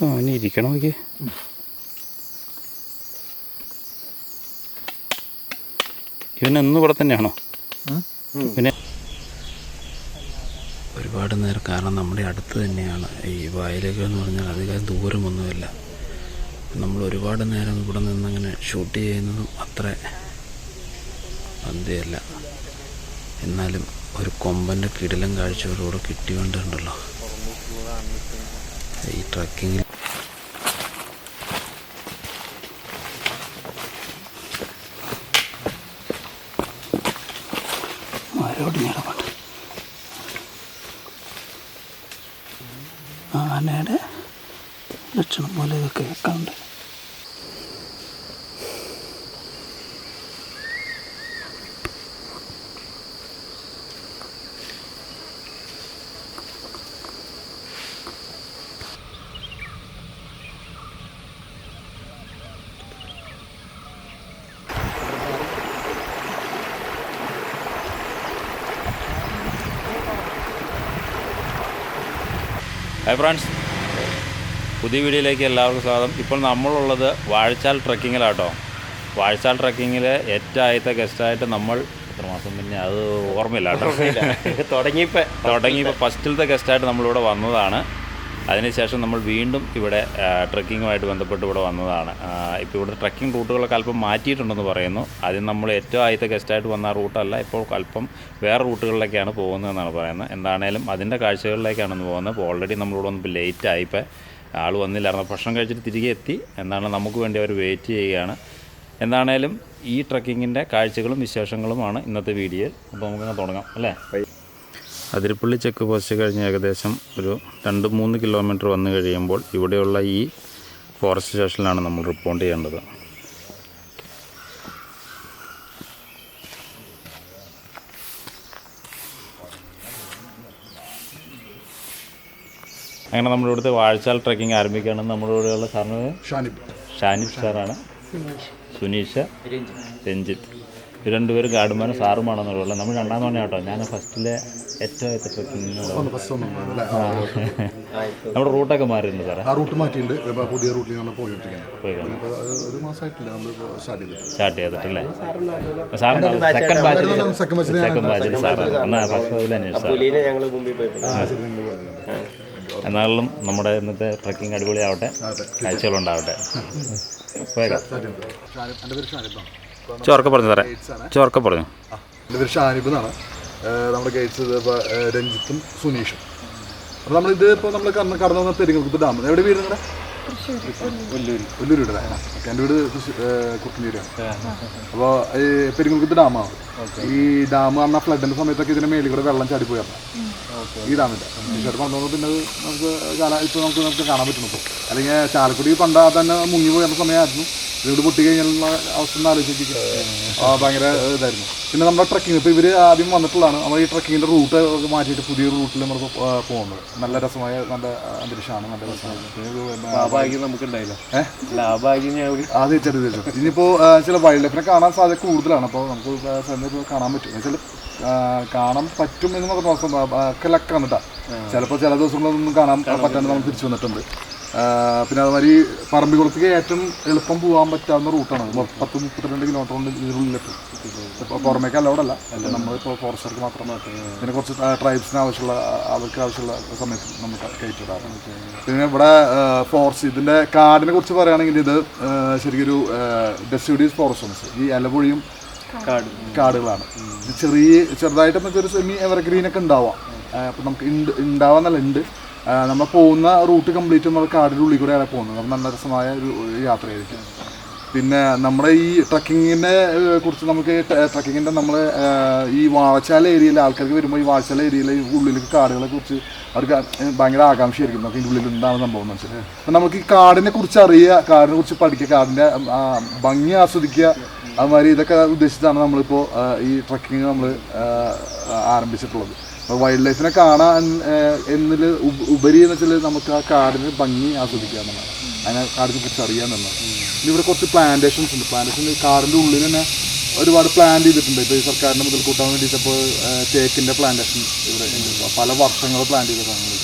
ഇനി ഇരിക്കണം നോക്കി. ഇവനെന്നും ഇവിടെ തന്നെയാണോ? പിന്നെ ഒരുപാട് നേരം, കാരണം നമ്മുടെ അടുത്ത് തന്നെയാണ് ഈ വയലുകൾ എന്ന് പറഞ്ഞാൽ അധികം ദൂരമൊന്നുമില്ല. നമ്മൾ ഒരുപാട് നേരം ഇവിടെ നിന്നങ്ങനെ ഷൂട്ട് ചെയ്യുന്നതും അത്ര പന്തിയല്ല. എന്നാലും ഒരു കൊമ്പൻ്റെ കിടിലം കാഴ്ചകളോട് കിട്ടിക്കൊണ്ടുണ്ടല്ലോ ഈ ട്രക്കിങ്ങിൽ. ആനയുടെ ലക്ഷണം പോലെ ഇതൊക്കെ വെക്കാറുണ്ട്. ഹായ് ഫ്രണ്ട്സ്, പുതിയ വീഡിയോയിലേക്ക് എല്ലാവർക്കും സ്വാഗതം. ഇപ്പോൾ നമ്മളുള്ളത് വാഴച്ചാൽ ട്രക്കിങ്ങിലാട്ടോ. വാഴച്ചാൽ ട്രക്കിങ്ങിൽ ഏറ്റവും ആദ്യത്തെ ഗസ്റ്റായിട്ട് നമ്മൾ എത്ര മാസം പിന്നെ അത് ഓർമ്മയില്ല കേട്ടോ, തുടങ്ങിയപ്പോൾ ഫസ്റ്റിലത്തെ ഗസ്റ്റായിട്ട് നമ്മളിവിടെ വന്നതാണ്. അതിനുശേഷം നമ്മൾ വീണ്ടും ഇവിടെ ട്രക്കിങ്ങുമായിട്ട് ബന്ധപ്പെട്ട് ഇവിടെ വന്നതാണ്. ഇപ്പോൾ ഇവിടെ ട്രക്കിംഗ് റൂട്ടുകളൊക്കെ അല്പം മാറ്റിയിട്ടുണ്ടെന്ന് പറയുന്നു. ആദ്യം നമ്മൾ ഏറ്റവും ആദ്യത്തെ ഗസ്റ്റായിട്ട് വന്ന റൂട്ടല്ല, ഇപ്പോൾ അല്പം വേറെ റൂട്ടുകളിലേക്കാണ് പോകുന്നതെന്നാണ് പറയുന്നത്. എന്താണേലും അതിൻ്റെ കാഴ്ചകളിലേക്കാണ് പോകുന്നത്. ഇപ്പോൾ ഓൾറെഡി നമ്മളിവിടെ വന്നപ്പോൾ ലേറ്റായി, ഇപ്പോൾ ആൾ വന്നില്ലായിരുന്നു. ഭക്ഷണം കഴിച്ചിട്ട് തിരികെ എത്തി. എന്താണ് നമുക്ക് വേണ്ടി അവർ വെയിറ്റ് ചെയ്യുകയാണ്. എന്താണേലും ഈ ട്രക്കിങ്ങിൻ്റെ കാഴ്ചകളും വിശേഷങ്ങളുമാണ് ഇന്നത്തെ വീഡിയോയിൽ. അപ്പോൾ നമുക്കങ്ങ് തുടങ്ങാം അല്ലേ. അതിരപ്പള്ളി ചെക്ക് പോസ്റ്റ് കഴിഞ്ഞ് ഏകദേശം ഒരു 2-3 കിലോമീറ്റർ വന്നു കഴിയുമ്പോൾ ഇവിടെയുള്ള ഈ ഫോറസ്റ്റ് സ്റ്റേഷനിലാണ് നമ്മൾ റിപ്പോർട്ട് ചെയ്യേണ്ടത്. അങ്ങനെ നമ്മളിവിടുത്തെ വാഴച്ചാൽ ട്രക്കിംഗ് ആരംഭിക്കുകയാണെന്ന് നമ്മുടെ ഇവിടെയുള്ള സാറിന് ഷാനിബ് സാറാണ്, സുനീഷ്, രഞ്ജിത്ത്. ഇത് രണ്ടുപേരും ഗാർഡുമാനും സാറുമാണെന്നുള്ളത്. നമ്മൾ രണ്ടാം തവണ കേട്ടോ. ഞാൻ ഫസ്റ്റിലെ ഏറ്റവും ട്രക്കിങ് നമ്മുടെ റൂട്ടൊക്കെ മാറിയിട്ടുണ്ട് സാറേ. ആ റൂട്ട് മാറ്റിയിട്ടുണ്ട്, പുതിയ റൂട്ടിൽ നമ്മൾ സ്റ്റാർട്ട് ചെയ്തിട്ടില്ലേ. സാറിന് സെക്കൻഡ് ബാച്ചിൽ സാറാണ്. എന്നാൽ ഫസ്റ്റ് അതിൽ അന്വേഷിച്ചു. എന്നാലും നമ്മുടെ ഇന്നത്തെ ട്രക്കിംഗ് അടിപൊളിയാവട്ടെ, കാഴ്ചകളുണ്ടാവട്ടെ. ചോർക്ക പറഞ്ഞു സാറേ, ചോർക്ക പറഞ്ഞു. എൻ്റെ പേര് ഷാനിബ് എന്നാണ്. നമ്മുടെ ഗൈഡ്സ് രഞ്ജിത്തും സുനീഷും. അപ്പോൾ നമ്മളിത് ഇപ്പോൾ നമ്മൾ കടന്നു വന്ന പെരിങ്ങൽകുത്ത് ഡാം. എവിടെ വീട് നിങ്ങളുടെ? ഒല്ലൂരിയുടെ. എൻ്റെ വീട് കുട്ടഞ്ചേരിയാണ്. അപ്പോൾ ഈ പെരിങ്ങൽകുത്ത് ഡാമാണ്. ഈ ഡാം പറഞ്ഞാൽ ഫ്ലഡിൻ്റെ സമയത്തൊക്കെ ഇതിൻ്റെ മേലിൽ കൂടെ വെള്ളം ചാടിപ്പോയിരുന്നു ഈ ഡാമിൻ്റെ. ടീഷർട്ട് കൊണ്ടുവന്നു പിന്നെ നമുക്ക് ഇപ്പോൾ നമുക്ക് കാണാൻ പറ്റുന്നു. ഇപ്പോൾ അല്ലെങ്കിൽ ചാലക്കുടി പണ്ടാ തന്നെ മുങ്ങി പോയിരുന്ന സമയമായിരുന്നു. ഇതിവിടെ പൊട്ടി കഴിഞ്ഞാലുള്ള അവസ്ഥ ഒന്ന് ആലോചിക്കുക. ഭയങ്കര ഇതായിരുന്നു. പിന്നെ നമ്മുടെ ട്രക്കിങ് ഇപ്പോൾ ഇവർ ആദ്യം വന്നിട്ടുള്ളതാണ്. നമ്മൾ ഈ ട്രക്കിങ്ങിൻ്റെ റൂട്ട് മാറ്റിയിട്ട് പുതിയ റൂട്ടിൽ നമ്മൾ പോകുന്നത്. നല്ല രസമായ നല്ല അന്തരീക്ഷമാണ്, നല്ല രസമാണ്. നമുക്കുണ്ടായില്ല അത് തീർച്ചയായിട്ടും. ഇനിയിപ്പോൾ ചില വൈൽഡ് ലൈഫിനെ കാണാൻ സാധ്യത കൂടുതലാണ്. അപ്പോൾ നമുക്ക് കാണാൻ പറ്റും വെച്ചാൽ കാണാൻ പറ്റും എന്ന് പറഞ്ഞ ലക്കാണ് കേട്ടോ. ചിലപ്പോൾ ചില ദിവസങ്ങളൊന്നും കാണാൻ പറ്റാണ്ട് നമ്മൾ തിരിച്ചു വന്നിട്ടുണ്ട്. പിന്നെ അതുമാതിരി പറമ്പിക്കുളത്തേക്ക് ഏറ്റവും എളുപ്പം പോകാൻ പറ്റാവുന്ന റൂട്ടാണ്. 30-32 കിലോമീറ്റർ കൊണ്ട് ഇതിനുള്ളിലെത്തും. ഇപ്പോൾ പുറമേക്ക് അലോഡല്ല, നമ്മളിപ്പോൾ ഫോറസ്റ്റർക്ക് മാത്രമാണ്. പിന്നെ കുറച്ച് ട്രൈബ്സിന് ആവശ്യമുള്ള അവർക്ക് ആവശ്യമുള്ള സമയത്ത് നമുക്ക് കയറ്റിവിടാറുണ്ട്. പിന്നെ ഇവിടെ ഫോറസ്റ്റ് ഇതിൻ്റെ കാടിനെ കുറിച്ച് പറയുകയാണെങ്കിൽ ഇത് ശരിക്കൊരു ഡെസിഡ്യൂസ് ഫോറസ്റ്റ് ആണ്. ഈ ഇലപൊഴിയും കാടുകളാണ്. ചെറുതായിട്ട് നമുക്കൊരു സെമി എവർഗ്രീനൊക്കെ ഉണ്ടാവാം. അപ്പം നമുക്ക് ഉണ്ടാവാന്നല്ല ഉണ്ട്. നമ്മൾ പോകുന്ന റൂട്ട് കംപ്ലീറ്റ് നമ്മൾ കാടിൻ്റെ ഉള്ളിൽ കൂടെയാണ് പോകുന്നത്. അപ്പം നല്ല രസമായ ഒരു യാത്രയായിരിക്കും. പിന്നെ നമ്മുടെ ഈ ട്രക്കിങ്ങിനെ കുറിച്ച് നമുക്ക് ട്രക്കിങ്ങിൻ്റെ നമ്മൾ ഈ വാഴച്ചാൽ ഏരിയയിലെ ആൾക്കാർക്ക് വരുമ്പോൾ ഈ വാഴച്ചാൽ ഏരിയയിലെ ഉള്ളിലേക്ക് കാടുകളെ കുറിച്ച് അവർക്ക് ഭയങ്കര ആകാംക്ഷയായിരിക്കും. നമുക്ക് ഇതിൻ്റെ ഉള്ളിൽ എന്താണ് സംഭവം എന്ന് വെച്ചാൽ അപ്പം നമുക്ക് ഈ കാടിനെ കുറിച്ച് അറിയുക, കാടിനെ കുറിച്ച് പഠിക്കുക, കാടിൻ്റെ ഭംഗി ആസ്വദിക്കുക. അതുമാതിരി ഇതൊക്കെ ഉദ്ദേശിച്ചാണ് നമ്മളിപ്പോൾ ഈ ട്രക്കിങ് നമ്മൾ ആരംഭിച്ചിട്ടുള്ളത്. അപ്പോൾ വൈൽഡ് ലൈഫിനെ കാണാൻ എന്നതിൽ ഉപരി എന്ന് വെച്ചാൽ നമുക്ക് ആ കാടിന് ഭംഗി ആസ്വദിക്കുക എന്നുള്ളതാണ്. അതിനെ കാടിനെ കുറിച്ച് അറിയുക എന്നുള്ളതാണ്. പിന്നെ ഇവിടെ കുറച്ച് പ്ലാന്റേഷൻസ് ഉണ്ട്. പ്ലാന്റേഷൻ കാടിൻ്റെ ഉള്ളിൽ തന്നെ ഒരുപാട് പ്ലാൻ ചെയ്തിട്ടുണ്ട്. ഇപ്പോൾ ഈ സർക്കാരിൻ്റെ മുതൽ കൂട്ടാൻ വേണ്ടിയിട്ട് ഇപ്പോൾ തേക്കിൻ്റെ പ്ലാന്റേഷൻ ഇവിടെ പല വർഷങ്ങൾ പ്ലാൻ ചെയ്ത സാധനങ്ങൾ.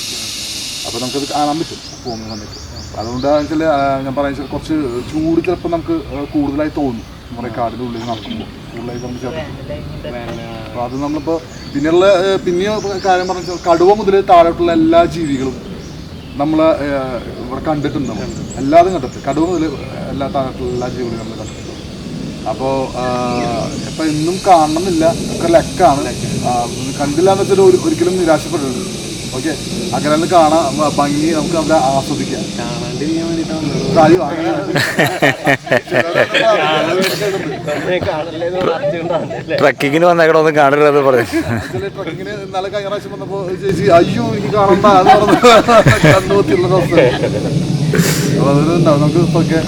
അപ്പോൾ നമുക്കത് കാണാൻ പറ്റും പോകുന്ന സമയത്ത്. അതുകൊണ്ടാണ് വെച്ചാൽ ഞാൻ പറയുന്നത് വെച്ചാൽ കുറച്ച് ചൂട് ചിലപ്പോൾ നമുക്ക് കൂടുതലായി തോന്നും നമ്മുടെ കാടിൻ്റെ ഉള്ളിൽ നടക്കുമ്പോൾ കൂടുതലായി നമുക്ക് ചിലപ്പോൾ. അപ്പോൾ അത് നമ്മളിപ്പോൾ പിന്നെയുള്ള കാര്യം പറഞ്ഞു വെച്ചാൽ കടുവ മുതൽ താഴോട്ടുള്ള എല്ലാ ജീവികളും നമ്മൾ ഇവിടെ കണ്ടിട്ടുണ്ട്. നമ്മൾ എല്ലാതും കണ്ടിട്ട് കടുവ മുതൽ എല്ലാ താഴോട്ടുള്ള എല്ലാ ജീവികളും നമ്മൾ കണ്ടിട്ടുണ്ട്. അപ്പോൾ ഇപ്പം എന്നും കാണണമെന്നില്ല, ഒക്കെ ലക്കാണ്. കണ്ടില്ല എന്ന് വെച്ചാൽ ഒരിക്കലും നിരാശപ്പെടരുത്. ഓക്കെ, അങ്ങനെ ഒന്ന് കാണാം, ഭംഗി നമുക്ക് അവിടെ ആസ്വദിക്കാം. കാണാണ്ടിരിക്കാൻ വേണ്ടിയിട്ടാണ് ട്രക്കിങ്ങിന് വന്നേക്കടെ ഒന്നും കാണരുതെന്ന് പറയും. ട്രക്കിങ്ങിന് ഇന്നലെ കഴിഞ്ഞ പ്രാവശ്യം വന്നപ്പോൾ ചേച്ചി അയ്യോ എനിക്ക് കാണണ്ട അത് കണ്ടുപോത്തിയുള്ള അവസ്ഥ. അപ്പോൾ അതൊരുണ്ടാവും, നമുക്ക് ഇപ്പൊക്കെ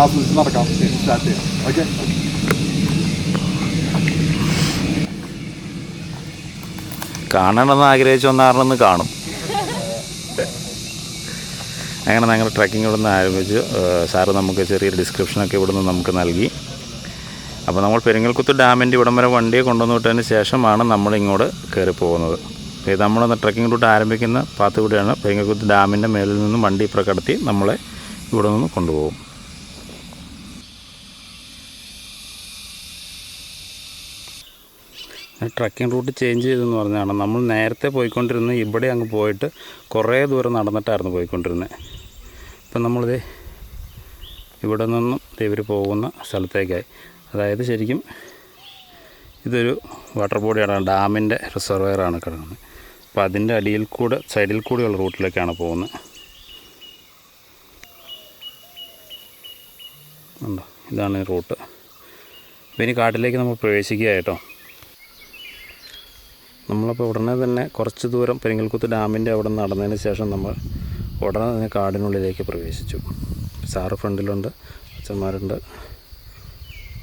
ആസ്വദിച്ച് നടക്കാം, സ്റ്റാർട്ട് ചെയ്യാം. ഓക്കെ, കാണണമെന്ന് ആഗ്രഹിച്ച് വന്നാറിനൊന്ന് കാണും. അങ്ങനെ ഞങ്ങൾ ട്രക്കിംഗ് ഇവിടെ നിന്ന് ആരംഭിച്ചു. സാറ് നമുക്ക് ചെറിയൊരു ഡിസ്ക്രിപ്ഷനൊക്കെ ഇവിടെ നിന്ന് നമുക്ക് നൽകി. അപ്പോൾ നമ്മൾ പെരിങ്ങൽകുത്ത് ഡാമിൻ്റെ ഇവിടം വരെ വണ്ടിയെ കൊണ്ടുവന്ന് വിട്ടതിന് ശേഷമാണ് നമ്മളിങ്ങോട്ട് കയറി പോകുന്നത്. ഇത് നമ്മൾ ട്രക്കിംഗ് റൂട്ട് ആരംഭിക്കുന്ന പാത്ത് കൂടിയാണ്. പെരിങ്ങൽകുത്ത് ഡാമിൻ്റെ മേലിൽ നിന്നും വണ്ടി ഇപ്പുറം കടത്തി നമ്മളെ ഇവിടെ നിന്ന് കൊണ്ടുപോകും. ട്രക്കിംഗ് റൂട്ട് ചേഞ്ച് ചെയ്തെന്ന് പറഞ്ഞാണ്. നമ്മൾ നേരത്തെ പോയിക്കൊണ്ടിരുന്ന ഇവിടെ അങ്ങ് പോയിട്ട് കുറേ ദൂരം നടന്നിട്ടായിരുന്നു പോയിക്കൊണ്ടിരുന്നത്. ഇപ്പം നമ്മളിത് ഇവിടെ നിന്നും ഇവർ പോകുന്ന സ്ഥലത്തേക്കായി. അതായത് ശരിക്കും ഇതൊരു വാട്ടർ ബോഡിയാണ്, ഡാമിൻ്റെ റിസർവയറാണ് കിടക്കുന്നത്. അപ്പോൾ അതിൻ്റെ അടിയിൽ കൂടെ സൈഡിൽ കൂടെയുള്ള റൂട്ടിലേക്കാണ് പോകുന്നത്. ഉണ്ടോ, ഇതാണ് ഈ റൂട്ട്. അപ്പോൾ ഇനി കാട്ടിലേക്ക് നമ്മൾ പ്രവേശിക്കുക കേട്ടോ. നമ്മളപ്പോൾ ഉടനെ തന്നെ കുറച്ച് ദൂരം പെരിങ്ങൽകുത്ത് ഡാമിൻ്റെ അവിടെ നടന്നതിന് ശേഷം നമ്മൾ ഉടനെ തന്നെ കാടിനുള്ളിലേക്ക് പ്രവേശിച്ചു. സാറ് ഫ്രണ്ടിലുണ്ട്, അച്ഛന്മാരുണ്ട്.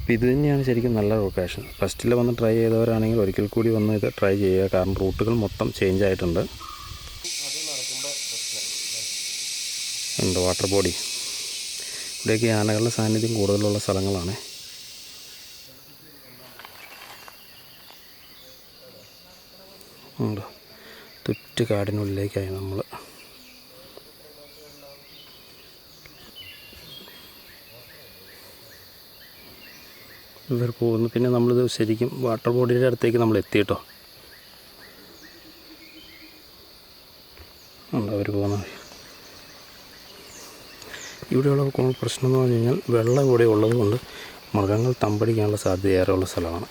അപ്പോൾ ഇത് തന്നെയാണ് ശരിക്കും നല്ല ലൊക്കേഷൻ. ഫസ്റ്റിൽ വന്ന് ട്രൈ ചെയ്തവരാണെങ്കിൽ ഒരിക്കൽ കൂടി വന്ന് ഇത് ട്രൈ ചെയ്യുക. കാരണം റൂട്ടുകൾ മൊത്തം ചേഞ്ച് ആയിട്ടുണ്ട്. ഉണ്ട് വാട്ടർ ബോഡി. ഇവിടേക്ക് ആനകളുടെ സാന്നിധ്യം കൂടുതലുള്ള സ്ഥലങ്ങളാണ്. ഉണ്ട് തുറ്റ് കാടിനുള്ളിലേക്കായി നമ്മൾ. ഇവർ പോകുന്നു. പിന്നെ നമ്മളിത് ശരിക്കും വാട്ടർ ബോഡിയുടെ അടുത്തേക്ക് നമ്മൾ എത്തിയിട്ടോ. ഉണ്ട് അവർ പോകുന്നത്. ഇവിടെയുള്ള പ്രശ്നം എന്ന് പറഞ്ഞു കഴിഞ്ഞാൽ വെള്ളം ഇവിടെ ഉള്ളത് കൊണ്ട് മൃഗങ്ങൾ തമ്പടിക്കാനുള്ള സാധ്യത ഏറെയുള്ള സ്ഥലമാണ്.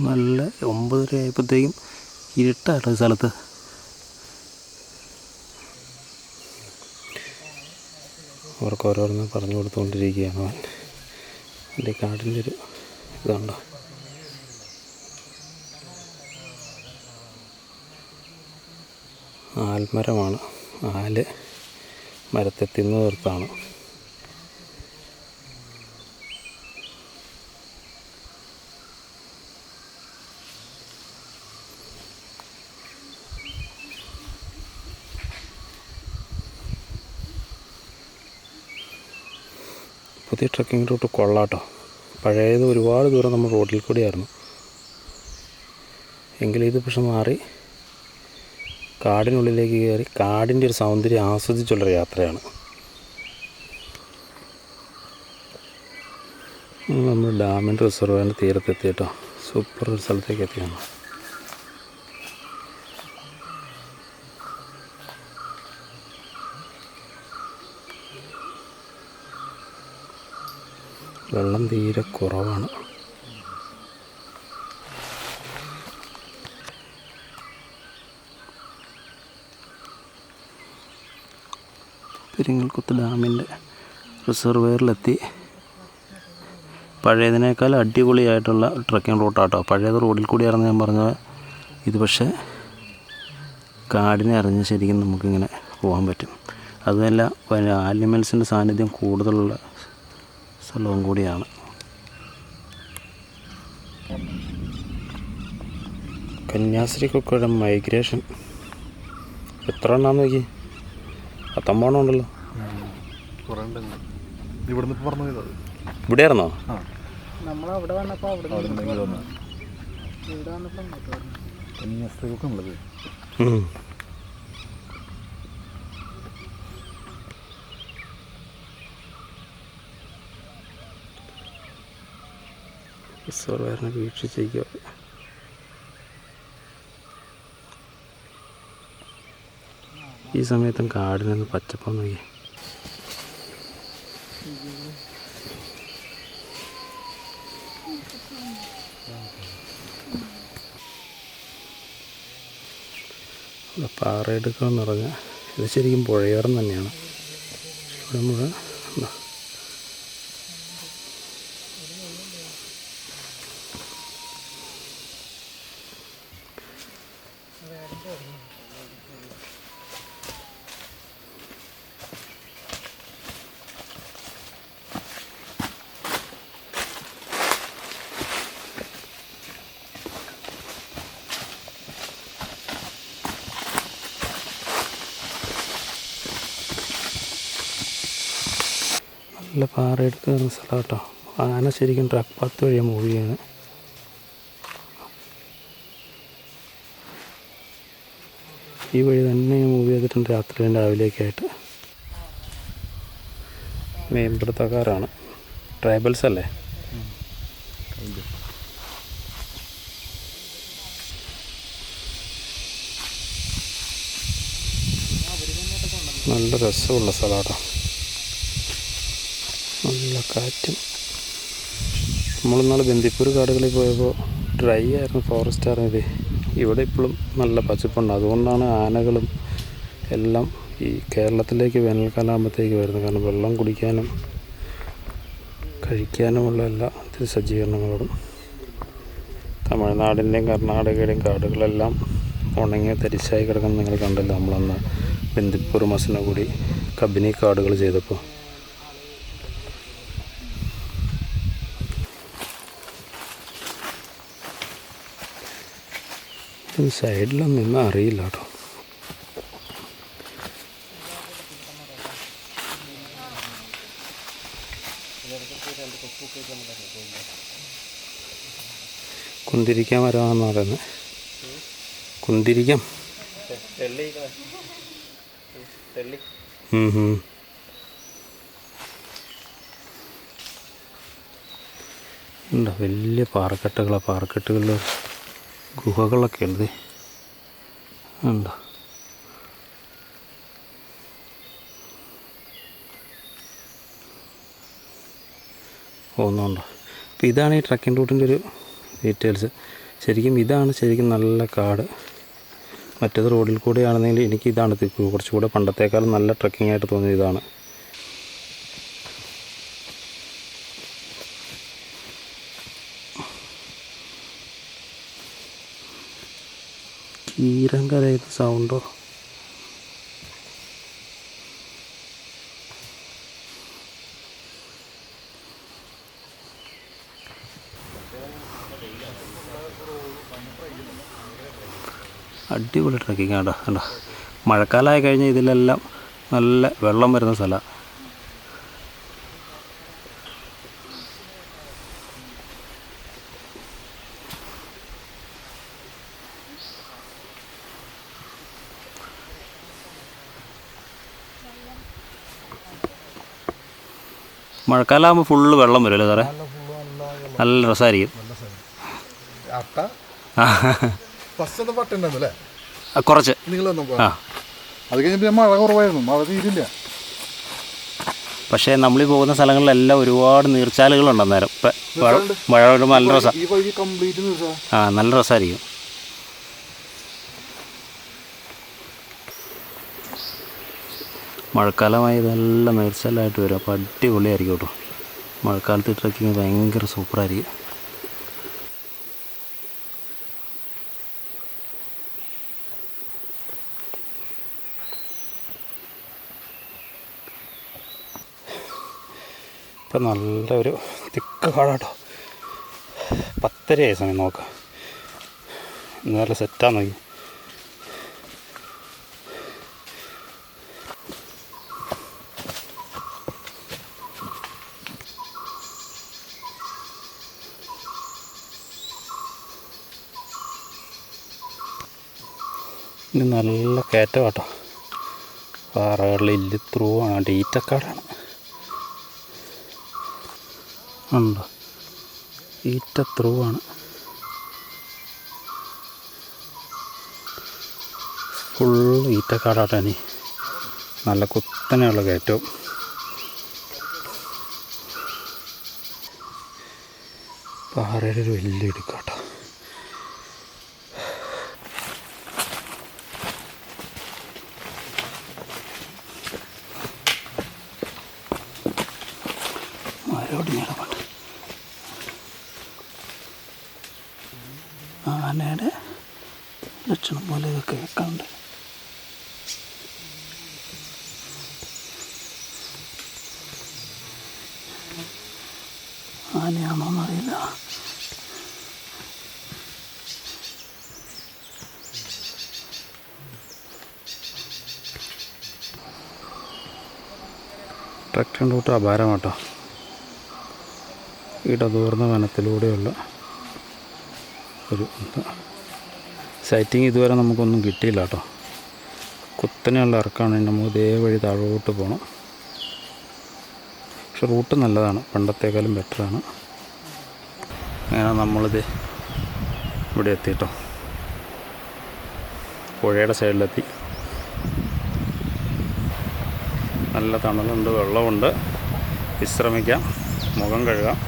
നല്ല 9:30 ആയപ്പോഴത്തേക്കും ഇരുട്ടാട്ടോ സ്ഥലത്ത്. അവർക്ക് ഓരോന്ന് പറഞ്ഞു കൊടുത്തുകൊണ്ടിരിക്കുകയാണ്. എൻ്റെ കാടിൻ്റെ ഒരു ഇതുണ്ടോ. ആൽമരമാണ്. ആല് മരത്തെ തിന്നു തീർത്താണ്. പുതിയ ട്രക്കിംഗ് റൂട്ട് കൊള്ളാട്ടോ. പഴയത് ഒരുപാട് ദൂരം നമ്മൾ റോഡിൽ കൂടിയായിരുന്നു. എങ്കിലും ഇത് പക്ഷെ മാറി കാടിനുള്ളിലേക്ക് കയറി കാടിൻ്റെ ഒരു സൗന്ദര്യം ആസ്വദിച്ചുള്ളൊരു യാത്രയാണ്. നമ്മൾ ഡാമിൻ്റെ റിസർവറിൻ്റെ തീരത്തെത്തിയിട്ടോ. സൂപ്പർ ഒരു സ്ഥലത്തേക്ക് എത്തിയാണ്. വെള്ളം തീരെ കുറവാണ്. പെരിങ്ങൽകുത്ത് ഡാമിൻ്റെ റിസർവെയറിലെത്തി. പഴയതിനേക്കാൾ അടിപൊളിയായിട്ടുള്ള ട്രക്കിംഗ് റൂട്ടാട്ടോ. പഴയത് റോഡിൽ കൂടിയായിരുന്നു ഞാൻ പറഞ്ഞത്. ഇത് പക്ഷേ കാടിനെ അറിഞ്ഞ് ശരിക്കും നമുക്കിങ്ങനെ പോകാൻ പറ്റും. അതുമല്ല ആനിമൽസിൻ്റെ സാന്നിധ്യം കൂടുതലുള്ള സ്ഥലവും കൂടിയാണ്. കന്യാസ്ത്രീ കൊക്കയുടെ മൈഗ്രേഷൻ എത്ര എണ്ണാന്ന് നോക്കി, 19 ഉണ്ടല്ലോ. ഇവിടെ ആയിരുന്നോ? നമ്മളവിടെ വന്നപ്പോൾ കന്യാസ്ത്രീക്കൊക്കെ റിസർവയറിനെ വീക്ഷിച്ചേക്കുക. ഈ സമയത്തും കാടിനൊന്ന് പച്ചപ്പം നോക്കി. പാറയെടുക്കാന്ന് പറഞ്ഞാൽ ഇത് ശരിക്കും പുഴയോരം തന്നെയാണ്. ഇവിടെ മുഴ നല്ല പാറയെടുത്ത് കയറുന്ന സ്ഥലം കേട്ടോ. ആന ശരിക്കും ട്രക്ക് പാത്ത് വഴിയാണ് മൂവ് ചെയ്യാണ്. ഈ വഴി തന്നെ മൂവ് ചെയ്തിട്ടുണ്ട് രാത്രിയും രാവിലെയൊക്കെ ആയിട്ട്. മീൻപിടുത്തക്കാരാണ്, ട്രൈബൽസ് അല്ലേ. നല്ല രസമുള്ള സ്ഥലമാട്ടോ, നല്ല കാറ്റും. നമ്മളിന്നാൾ ബന്ദിപ്പൂർ കാടുകളിൽ പോയപ്പോൾ ഡ്രൈ ആയിരുന്നു, ഫോറസ്റ്റ് ആയിരുന്നു ഇത്. ഇവിടെ ഇപ്പോഴും നല്ല പച്ചപ്പുണ്ട്. അതുകൊണ്ടാണ് ആനകളും എല്ലാം ഈ കേരളത്തിലേക്ക് വേനൽക്കാലം ആകുമ്പോഴത്തേക്ക് വരുന്നത്. കാരണം വെള്ളം കുടിക്കാനും കഴിക്കാനുമുള്ള എല്ലാ സജ്ജീകരണങ്ങളോടും. തമിഴ്നാടിൻ്റെയും കർണാടകയുടെയും കാടുകളെല്ലാം ഉണങ്ങി തരിശായി കിടക്കുന്ന നിങ്ങൾ കണ്ടല്ലോ നമ്മളന്ന് ബന്ദിപ്പൂർ മസനഗുഡി കബിനി കാടുകൾ ചെയ്തപ്പോൾ. സൈഡിലൊന്നും നിന്നും അറിയില്ല കേട്ടോ. കുന്തിരിക്കാൻ മരമാണെന്ന് പറയുന്നത്. കുന്തിരിക്കം ഉണ്ടോ, വലിയ പാറക്കെട്ടുകളാണ്. പാറക്കെട്ടുകളിൽ ഗുഹകളൊക്കെ ഉണ്ട്. ഉണ്ടോ, പോകുന്നുണ്ടോ. അപ്പോൾ ഇതാണ് ഈ ട്രക്കിംഗ് റൂട്ടിൻ്റെ ഒരു ഡീറ്റെയിൽസ്. ശരിക്കും ഇതാണ് ശരിക്കും നല്ല കാട്. മറ്റേത് റോഡിൽ കൂടെ ആണെന്നെങ്കിൽ എനിക്ക് ഇതാണ് കുറച്ചുകൂടെ പണ്ടത്തേക്കാളും നല്ല ട്രക്കിംഗ് ആയിട്ട് തോന്നിയത് ഇതാണ്. കീരം കരയുന്ന സൗണ്ടോ. അടിപൊളി ട്രക്കിംഗ് ആട്ടോ. കണ്ടോ, മഴക്കാലമായി കഴിഞ്ഞാൽ ഇതിലെല്ലാം നല്ല വെള്ളം വരുന്ന സ്ഥലമാണ്. മഴക്കാലമാകുമ്പോൾ ഫുള്ള് വെള്ളം വരുമല്ലേ സാറേ? നല്ല രസമായിരിക്കും. കുറച്ച് അത് കഴിഞ്ഞപ്പോൾ മഴ കുറവായിരുന്നു, മഴ തീരില്ല. പക്ഷേ നമ്മളീ പോകുന്ന സ്ഥലങ്ങളിലെല്ലാം ഒരുപാട് നീർച്ചാലുകളുണ്ട്. അന്നേരം മഴ വരുമ്പോൾ നല്ല രസമാണ്. നല്ല രസമായിരിക്കും. മഴക്കാലമായി ഇതെല്ലാം നീർച്ചാലായിട്ട് വരും. അപ്പോൾ അടിപൊളിയായിരിക്കും കേട്ടോ. മഴക്കാലത്ത് ട്രക്കിങ് ഭയങ്കര സൂപ്പറായിരിക്കും. ഇപ്പം നല്ലൊരു തിക്ക് കാടാട്ടോ. 10:30 സമയം നോക്കാം. നല്ല സെറ്റാന്ന് നോക്കി. ഇത് നല്ല കയറ്റമാട്ടോ. പാറകളിൽ ഇല്ലി ത്രൂ ആണ്. ഈറ്റക്കാടാണ്. ഉണ്ടോ? ഈറ്റ ത്രൂ ആണ്. ഫുൾ ഈറ്റക്കാടാട്ടോ. ഇനി നല്ല കുത്തനെയുള്ള കയറ്റവും. പാറയുടെ ഒരു വലിയ ഇടുക്കാട്ടോ. മരോടിഞ്ഞിടപെട്ട് ആനയുടെ ലക്ഷണം പോലെ ഇതൊക്കെ വെക്കാറുണ്ട്. ആനയാണോന്നറിയില്ല. ട്രക്കിംഗ് റൂട്ട് അപാരമാട്ടോ. ഇടതൂർന്ന വനത്തിലൂടെയുള്ള ഒരു സൈറ്റിങ് ഇതുവരെ നമുക്കൊന്നും കിട്ടിയില്ല കേട്ടോ. കുത്തനെയുള്ള ഇറക്കമാണ്. നമുക്ക് ഇതേ വഴി താഴോട്ട് പോകണം. പക്ഷെ റൂട്ട് നല്ലതാണ്, പണ്ടത്തേക്കാളും ബെറ്ററാണ്. അങ്ങനെ നമ്മളിത് ഇവിടെ എത്തിയിട്ടോ. പുഴയുടെ സൈഡിലെത്തി. നല്ല തണലുണ്ട്, വെള്ളമുണ്ട്. വിശ്രമിക്കാം, മുഖം കഴുകാം.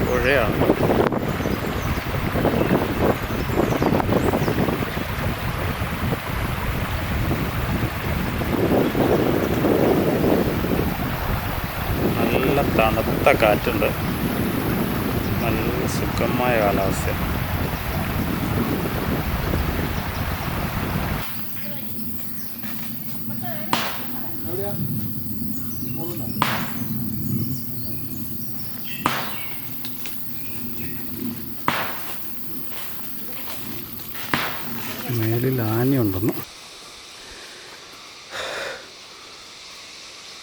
പുഴയാണ്. നല്ല തണുത്ത കാറ്റുണ്ട്. നല്ല സുഖമായ കാലാവസ്ഥ. മേലിൽ ആനയുണ്ടെന്ന്.